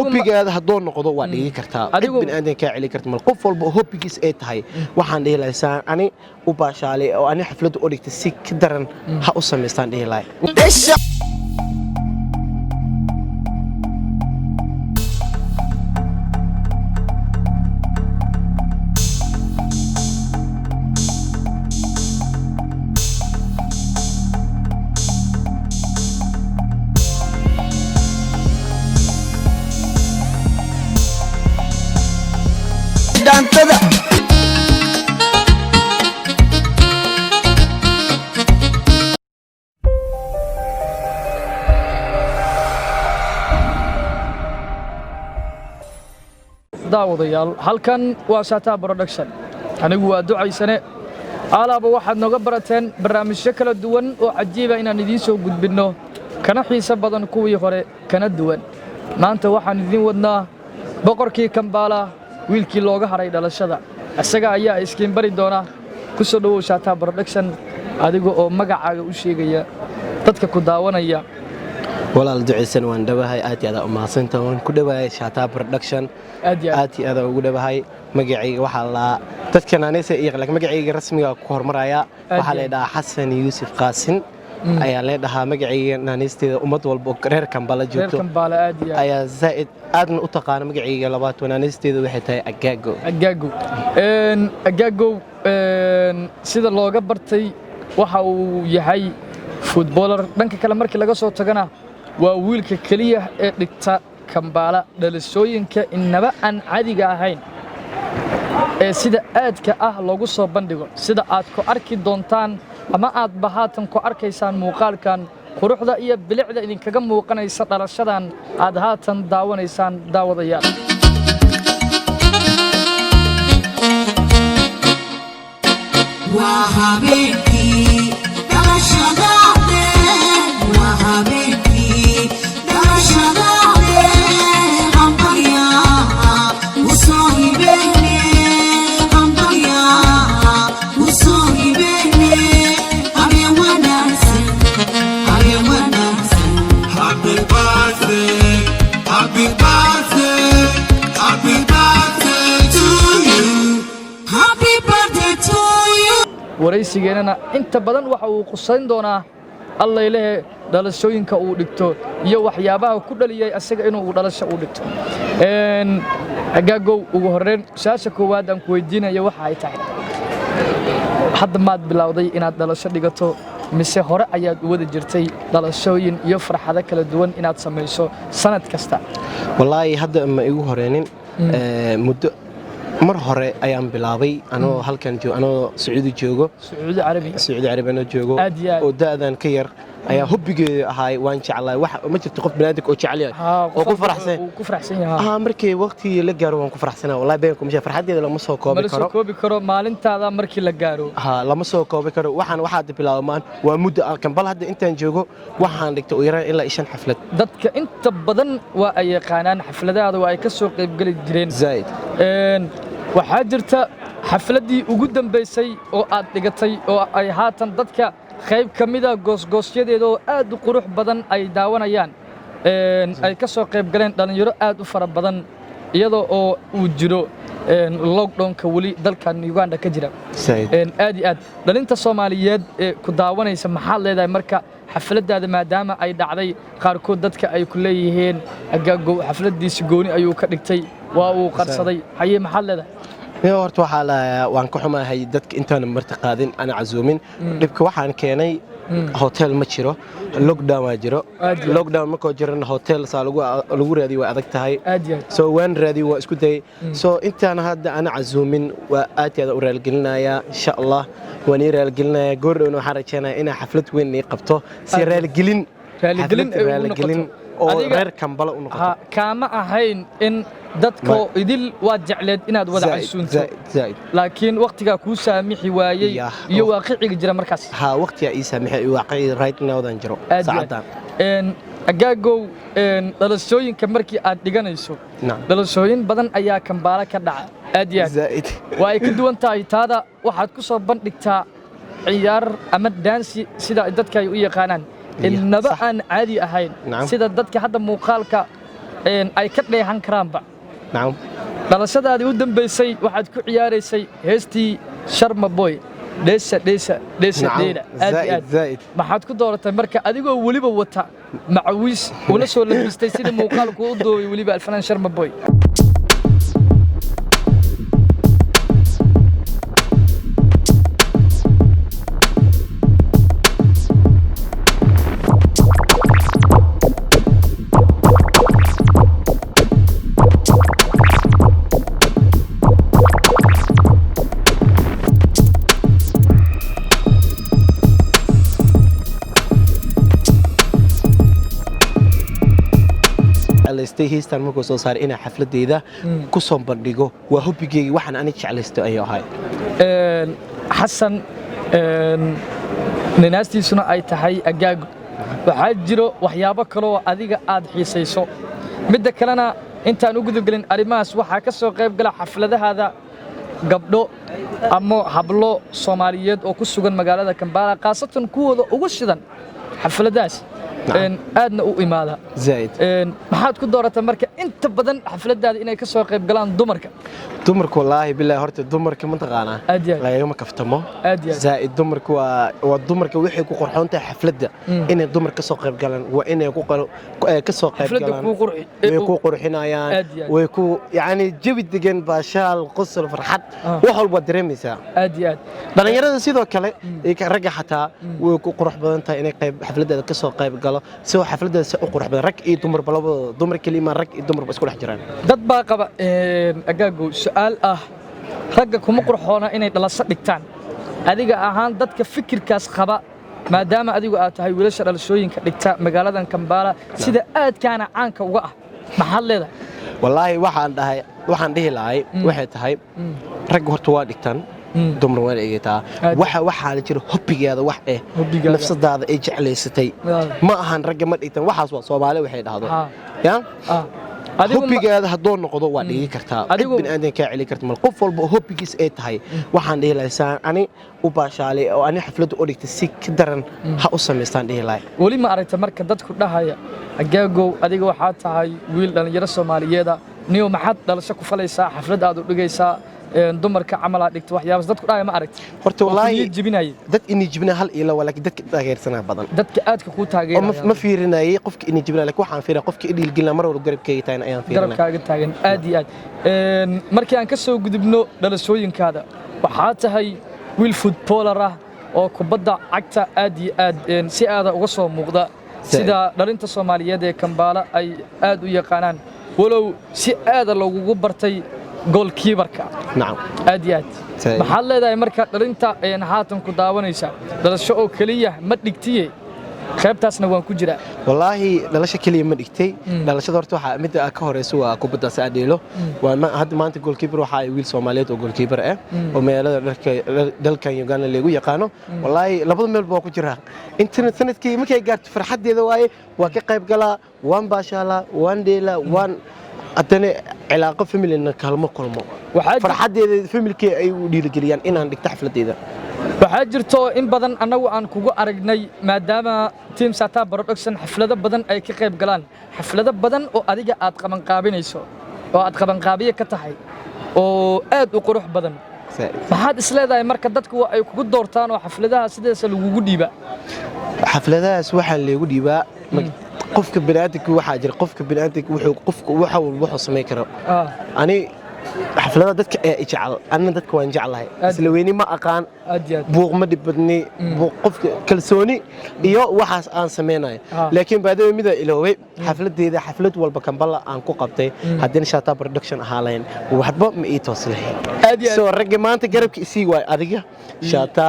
hobbigaada haddoo noqdo waa dhigi kartaa cid bini'aadan kaa celi karta mal qof walba hobbigiis ay tahay waxaan dhihi lahay saan ani u baashaalay oo ani xafladda u dhigtay si ka daran ha u samaystaan dhihi lahay dantada daawadayaal halkan waa Shataa Production anigu waa ducaysane alaaba waxaad nooga barateen barnaamijyo kala duwan oo cajiib ah inaan idiin soo gudbino kana xiiso badan kuwii hore kana duwan maanta waxaan idiin wadnaa boqorkii Kampala wiilkii looga haray dhalashada asaga ayaa iskiin bari doona ku soo dhawow Shataa Production adiga oo magacaaga u sheegaya dadka ku daawanaya walaal ducaysan waan dhawahay aad iyo aad u mahadsantahay waan ku dhawahay Shataa Production aad iyo aad ugu dhawahay magacayga waxa la dadkan aanaysa iyaga magacayga rasmiga ku hormaraya waxa la yiraahdaa Xasan Yuusuf Qaasin ayaa la dhahaa magacayga naanisteeda ummad walba oo reer Kampala joogto ayaa zaid aadna u taqaan magacayga labaad naanisteeda waxay tahay Agago sida looga bartay waxa uu yahay footballer dhanka kale markii laga soo tagana waa wiilka kaliya ee dhigta Kampala dhalashooyinka inaba aan caadiga ahayn ee sida aadka ah loogu soo bandhigo sida aad ku arki doontaan ama aad bahaatan ku arkaysaan muuqaalkan quruxda iyo bilicda idinkaga muuqanaysa dhalashadan aad haatan daawanaysaan daawadayaal waraysigeena inta badan waxa uu qusayn doonaa alla ilaahay dhalashooyinka uu dhigto iyo waxyaabaha ku dhaliyay asaga inuu dhalasho u dhigto Agago ugu horreyn shaasha koowaad aan ku weydiinayo waxa ay tahay hadda maad bilowday inaad dhalasho dhigato mise hore ayaad u wada jirtay dhalashooyin iyo farxado kala duwan inaad samayso sanad kasta wallahi hadda ma igu horeenin muddo mar hore ayaan bilaabay anoo halkan anoo Sacuudi joogo Sacuudi Carabi anoo joogo oo da'dan ka yar ayaa hobbigeeda ahay waan jeclahay wax ma jirto qof banaadinka oo jecel yahay oo ku faraxsan yahay markii waqti la gaaro waan ku faraxsanahay wallahi beenku ma farxadeeda lama soo koobi karo maalintaada markii la gaaro lama soo koobi karo waxaad bilaabmaan waa muddo Kampala hadda intaan joogo waxaan dhigtay u yaraan ilaa 5 xaflad dadka inta badan waa ay yaqaanaan xafladaada waa ay ka soo qayb gali jireen zaid waxaa jirta xafladii ugu dambeysay oo aad dhigatay oo ay haatan dadka qayb kamida goosgoosyadeeda oo aad u qurux badan ay daawanayaan ay ka soo qayb galeen dhalinyaro aad u fara badan iyadoo oo uu jiro lockdownka wali dalkan Uganda ka jira aad iyo aad dhalinta Soomaaliyeed ee ku daawanaysa maxaa leedahay marka xafladaada maadaama ay dhacday qaarkood dadka ay ku leeyihiin Agago xafladiisa gooni ayuu ka dhigtay waa uu qarsaday haye maxaa leedahay horta waxa la waan ka xumahay dadka intaan marti qaadin ana casuumin dibka waxaan keenay hotel ma jiro lockdown waa jiro lockdown ma ko jiran hotel saa lagu raadiyo waa adag tahay soo waan raadiyo waa isku day soo intaan hadda ana casuumin waa aad u raalgelinaya insha Allah waan raalgelinaya goordhown waxaan rajaynayaa in xaflad weyn ay qabto si raalgelin oo reer Kampala u noqoto kaama ahayn in dadka idil waa jecleed inaad wada casuunto laakiin waqtiga ku saamixi waayay iyo waaqiciga jira markaas waqtiga ii saamixay waaqiciga right now dan jiro saacadan Agago dhalashooyinka markii aad dhiganayso dhalashooyin badan ayaa Kampala ka dhaca aad iyo aad waa ay ka duwan tahay taada waxaad ku soo bandhigtaa ciyaar ama dansi sida dadka ay u yaqaanaan إنما أن عادي أهين سيدا دتك حتى مقالك ay ka dheehan karaanba nacam dhalashadaadii u dambaysay waxaad ku ciyaaraysay heestii sharma boy dheesa dheesa dheesa dheera aad iyo aad زائد maxaad ku dooratay marka adigoo weliba wata macawiis ula soo labistay sida muuqaalku u duubay weliba alfanaan sharma boy jeclaystay heestan markuu soo saaray inaa xafladeyda ku soo bandhigo waa hobigeyga waxaan aniga jeclaystay ayuu ahay xasan ninaastiisuna ay tahay agaago waxaa jiro waxyaabo kale oo adiga aad xiisayso midda kalena intaan u gudagelin arrimahaas waxaa ka soo qayb gala xafladahaada gabdho ama hablo Soomaaliyeed oo ku sugan magaalada Kampala qaasatan kuwooda ugu shidan xafladaas aadna u imaada زائد maxaad ku dooratay marka inta badan xafladaada inay ka soo qayb galaan dumarka dumarku wallaahi billahi horta dumarka ma taqaanaa Aad iyo aad. lagama kaftamo Aad iyo aad. زائد dumarku waa dumarka waxay ku qorxoon tahay xafladda inay dumar ka soo qayb galaan waa inay ka soo qayb xafladda galaan kuu qurxi way ku qurxinayaan Aad iyo aad. way ku yani jawi degan baashaal qosol farxad wax walba dareemaysaa aad iyo aad dhalinyarada sidoo kale ragga xataa way ku qurux badan tahay inay xafladda ka soo qayb galo soo xafladda si u qurux badan rag iyo dumar labadooda dumar kaliya rag iyo dumar isku dhex jiraan dad baa qaba agaago su'aal ah ragga kuma qurxoona inay dhalasho dhigtaan adiga ahaan dadka fikirkaas qaba maadaama adigu aad tahay wiilasha dhalashooyinka dhigta magaaladan Kampala sida aadkaana caanka uga ah maxaad leedahay wallaahi waxaan dhihi lahay waxay tahay rag horta waa dhigtaan dumar waa eegataa waxa la jira hobbigeeda wax Hobbigeeda. nafsadaada ay jeclaysatay ma ahan ragga ma dhigtaan waxaas waa Soomaali waxay dhahdo ya adigu hobbigeeda haddoo noqdo waa dhigi kartaa Adigu- bin aadan ka celi karta mal qof walba hobbigiis ay tahay waxaan dhihi lahaa saan ani u baashaalay oo ani xafladda u dhigtay si ka daran ha u samaystaan dhihi lahaa weli ma aragta marka dadku dhahaya agaagow adiga waxaa tahay wiil dhalinyaro Soomaaliyeed niyo maxaad dhalasho ku falaysaa xaflad aad u dhigaysaa dumarka camal aad dhigto waxyaabaas dadku dhahaya ma aragta horta wallaahi jibinay dad inay jibna hal ila walakin dadka taageersanaa badan dadka aadka ku oo taageeraya ma fiirinayay qofka inay jibna laakiin waxaan fiirinaa qofka idil gilna mar walba garabkayga taayna ayaan fiirinaa garabkaaga taagan aad iyo aad markii aan ka soo gudubno dhalashooyinkaada waxaa tahay wiil footballer ah oo kubadda cagta aad iyo aad si aad uga soo muuqda sida dhalinta Soomaaliyeed ee Kampala ay aad u yaqaanaan walow si aad loogu bartay goalkeeper-ka nacam aad iyo aad Say. maxaad leedahay marka dhalinta haatan ku daawanaysa dhalasho oo kaliya ma dhigtiye qaybtaasna waan ku jiraa wallaahi dhalasho kaliya ma dhigtay dhalashada horta waxa mid ka horeysa waa kubaddaas aan dheelo waa hadda maanta goalkeeper waxa ay wiil Soomaaliyeed oo goalkeeper ah oo meelada dalka Uganda lagu yaqaano wallaahi labada meel baa ku jira internet sanadkii markay gaarto farxadeeda waaye waa ka qayb galaa waan baashala waan dheela waan adana cilaaqo family-na kalmo kulmo Waxaa farxadeeda family-kee ay u dhiirigeliyaan inaan dhigto xafladeeda waxaa jirto in badan annagu aan kugu aragnay maadaama Team Sata Production xaflado badan ay ka qayb galaan xaflado badan oo adiga aad qaban qaabinayso oo aad qaban qaabiye ka tahay oo aad u qurux badan maxaad isleedahay marka dadku ay kugu doortaan oo xafladaha sidaas lagugu dhiiba xafladahaas waxaa leegu dhiibaa qofka bini'aadamka waxaa jira qofka bini'aadamka waxa wuxuu samayn karo ani xaflada dadka ee jecel anna dadka waan jeclahay isla weyni ma aqaan aad iyo aad buuq ma dhibadni qofka kalsooni iyo waxaas aan sameeyay laakiin baadaba mid iloobay xafladeeda xaflad walba Kampala aan ku qabtay hadina Sata Production ahaaleen waxba ma ii tooslayn aad iyo aad soo rag maanta garabka isii waay adiga Sata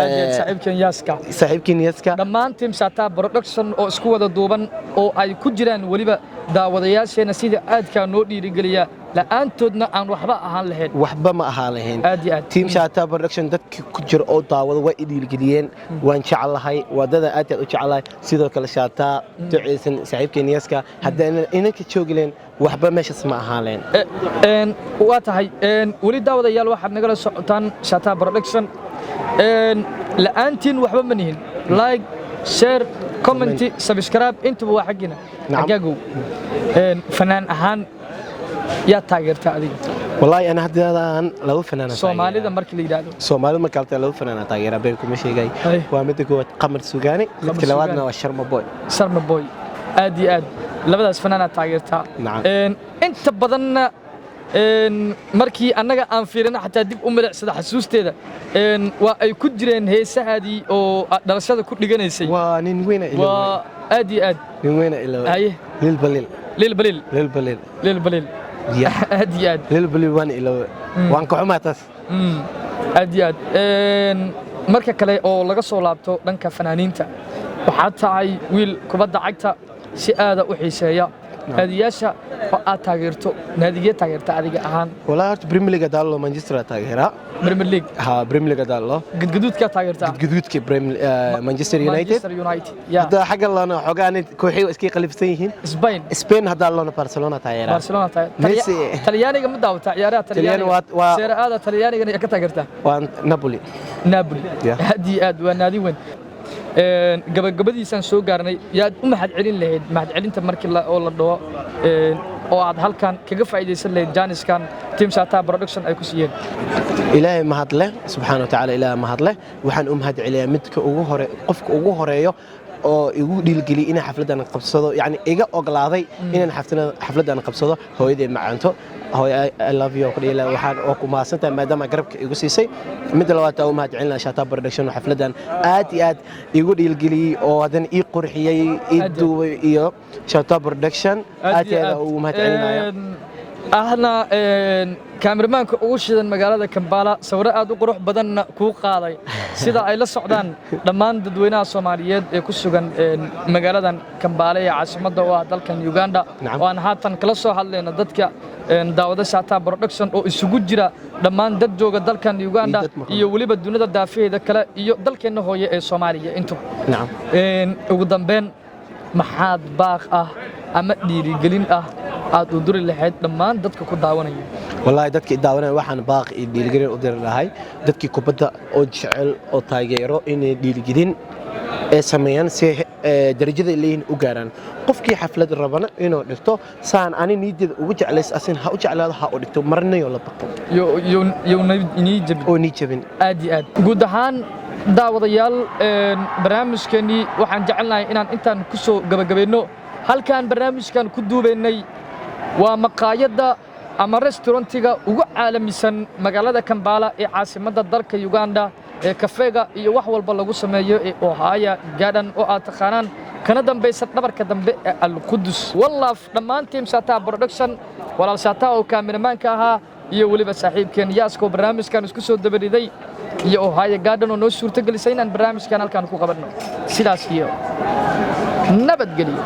aad iyo aad saaxiibkan yaaska saaxiibkeen yaaska dhammaan Team Sata Production oo isku wada duuban oo ay ku jiraan waliba daawadayaasheena sida aadka noo dhiirigeliya la'aantoodna aan waxba ahaan lahayn waxba ma ahaan lahayn aad iyo aad Team Sata Production dadkii ku jira oo daawada way dhiirigeliyeen waan jecelahay wadada aad u jecelahay sidoo kale Sata duceysan saaxiibkeen yaaska haddana inanka joogleen waxba meeshas ma ahaan lahayn waa tahay wali daawadayaal waxaad nagala socotaan Sata Production la'aantiin waxba ma nihin like share comment subscribe intuba waa xaggina Nacam. xaggagu fanaan ahaan yaa taageerta adiga والله أنا هديان لو فنان soomaalida markii la yiraahdo Soomaalidu ma kalta loo fanaana taageera been kuma sheegay Ay. waa mid kuwa qamar sugaani midka labaadna waa sharma boy Sharma Boy aad iyo aad labadaas fanaanaad taageertaa Nacam. inta badanna markii annaga aan fiirina xataa dib u milicsada xasuusteeda waa ay ku jireen heesahaadii oo aad dhalashada ku dhiganaysay waa nin weyn waa aad iyo aad nin weyn ila haye lil balil lil balil lil balil lil balil ya aad iyo aad lil balil waan ila waan ka xumaataas aad iyo aad marka kale oo laga soo laabto dhanka fanaaniinta waxaad tahay wiil kubadda cagta si aada u xiiseeya naadiyaasha oo aad taageerto naadiye taageerta adiga ahaan والله هرت بريمير ليج دالو مانشستر تاغيرا Premier League ها بريمير ليج دالو gudgududka taageerta جدودك مانشستر يونايتد Manchester United ya هذا حق الله انا xogaan kooxi iska qalifsan yihiin Spain Spain hada loo Barcelona taageera Barcelona Messi. Talyaaniga ma daawata ciyaaraha Talyaani Talyaaniga waa- Serie A Talyaaniga ka taageerta waan Napoli Napoli Yeah. haddii aad waa naadi weyn gabagabadiisaan soo gaarnay yaad u mahad celin lahayd mahad celinta markii oo la dhaho oo aad halkan kaga faa'iideysan lahayd Janiskan Team Shata Production ay ku siiyeen ilaahay mahad leh subxaanahu wa ta'ala ilaahay mahad leh waxaan u mahad celiyaa midka ugu hore qofka ugu horeeyo oo igu dhiilgeliyay inaan xafladan qabsado yani iga oglaaday inaan xafladan qabsado hooyaday macaanto hooyo I love you ku dhigay waxaan oo ku maasantahay maadaama garabka igu siisay mid labaad oo mahad celinaa Shata Production xafladan aad iyo aad igu dhiilgeliyay oo hadan ii qurxiyay ii duubay iyo Shata Production aad iyo aad ugu mahad celinaya ahna kaameramanka ugu shidan magaalada Kampala sawir aad u qurux badan ku qaaday sida ay la socdaan dhammaan dadweynaha Soomaaliyeed ee ku sugan magaaladan Kampala ee caasimadda oo ah dalkan Uganda Nacam. waan haatan kala soo hadlayna dadka daawada Shata Production oo isugu jira dhammaan dad jooga dalkan Uganda Iyo dad maqan. iyo waliba dunida daafaheeda kale iyo dalkeena hooye ee Soomaaliya intuu nacam ugu dambeyn maxaad baaq ah ama dhiirigelin ah aad u duri lahayd dhammaan dadka ku daawanaya والله dadka daawanay waxaan baaq iyo dhiilgelin u diri lahay dadkii kubadda oo jecel oo taageero inay dhiilgelin ee sameeyaan si darajada leeyin u gaaraan qofkii xaflad rabana inuu dhigto saan ani niidada ugu jeclays asin ha u jeclaado ha u dhigto marnayo la baqo yo inii jabin oo ni jabin aad iyo aad guud ahaan daawadayaal barnaamijkeennii waxaan jecelnahay inaan intaan ku soo gabagabayno halkaan barnaamijkan ku duubaynay waa maqaayadda ama restaurantiga ugu caalamisan magaalada Kampala ee caasimadda dalka Uganda ee kafeega iyo wax walba lagu sameeyo ee Ohaya Garden oo aad taqaanaan kana dambaysa dhabarka dambe ee Al-Qudus wallaaf dhammaan Team Shata Production walaal Shata oo kaameramanka ahaa iyo waliba saaxiibkeen Yaasko barnaamijkan isku soo dabariday iyo Ohaya Garden oo noo suurtagelisay inaan barnaamijkan halkaan ku qabanno sidaas iyo nabadgelyo